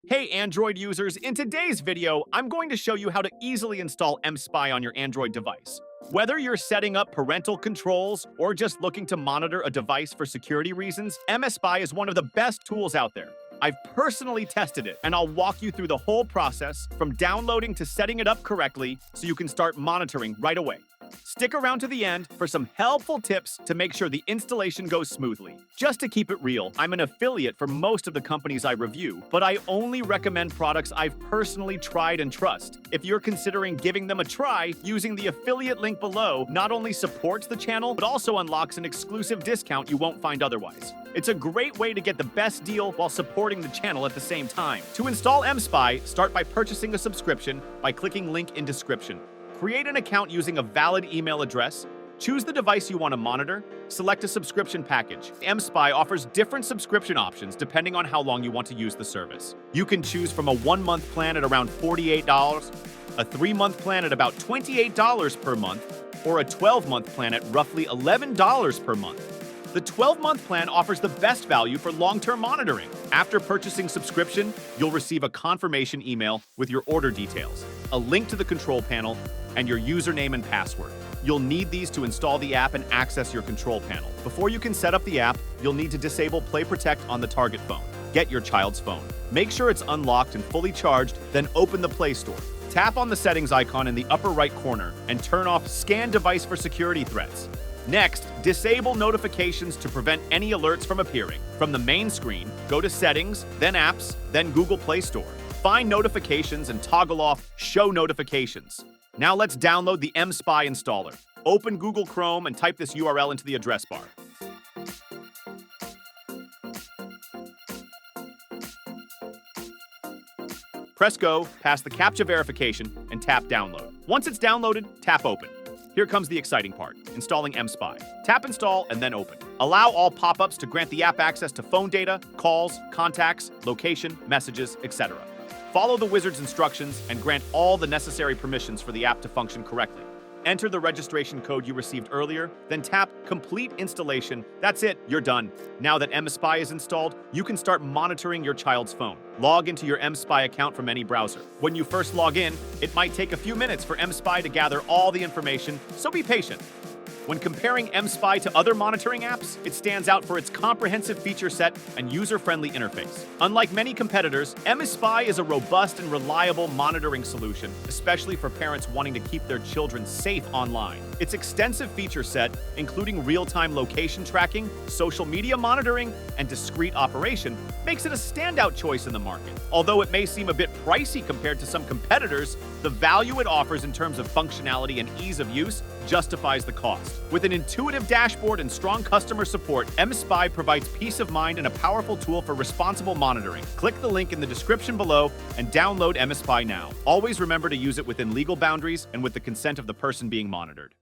Hey Android users, in today's video, I'm going to show you how to easily install mSpy on your Android device. Whether you're setting up parental controls or just looking to monitor a device for security reasons, mSpy is one of the best tools out there. I've personally tested it, and I'll walk you through the whole process from downloading to setting it up correctly so you can start monitoring right away. Stick around to the end for some helpful tips to make sure the installation goes smoothly. Just to keep it real, I'm an affiliate for most of the companies I review, but I only recommend products I've personally tried and trust. If you're considering giving them a try, using the affiliate link below not only supports the channel, but also unlocks an exclusive discount you won't find otherwise. It's a great way to get the best deal while supporting the channel at the same time. To install mSpy, start by purchasing a subscription by clicking link in description. Create an account using a valid email address, choose the device you want to monitor, select a subscription package. mSpy offers different subscription options depending on how long you want to use the service. You can choose from a 1-month plan at around $48, a 3-month plan at about $28 per month, or a 12-month plan at roughly $11 per month. The 12-month plan offers the best value for long-term monitoring. After purchasing subscription, you'll receive a confirmation email with your order details, a link to the control panel, and your username and password. You'll need these to install the app and access your control panel. Before you can set up the app, you'll need to disable Play Protect on the target phone. Get your child's phone. Make sure it's unlocked and fully charged, then open the Play Store. Tap on the settings icon in the upper right corner and turn off Scan Device for security threats. Next, disable notifications to prevent any alerts from appearing. From the main screen, go to Settings, then Apps, then Google Play Store. Find Notifications and toggle off Show Notifications. Now let's download the mSpy installer. Open Google Chrome and type this URL into the address bar. Press Go, pass the CAPTCHA verification, and tap Download. Once it's downloaded, tap Open. Here comes the exciting part, installing mSpy. Tap Install and then Open. Allow all pop-ups to grant the app access to phone data, calls, contacts, location, messages, etc. Follow the wizard's instructions and grant all the necessary permissions for the app to function correctly. Enter the registration code you received earlier, then tap Complete Installation. That's it, you're done. Now that mSpy is installed, you can start monitoring your child's phone. Log into your mSpy account from any browser. When you first log in, it might take a few minutes for mSpy to gather all the information, so be patient. When comparing mSpy to other monitoring apps, it stands out for its comprehensive feature set and user-friendly interface. Unlike many competitors, mSpy is a robust and reliable monitoring solution, especially for parents wanting to keep their children safe online. Its extensive feature set, including real-time location tracking, social media monitoring, and discrete operation, makes it a standout choice in the market. Although it may seem a bit pricey compared to some competitors, the value it offers in terms of functionality and ease of use justifies the cost. With an intuitive dashboard and strong customer support, mSpy provides peace of mind and a powerful tool for responsible monitoring. Click the link in the description below and download mSpy now. Always remember to use it within legal boundaries and with the consent of the person being monitored.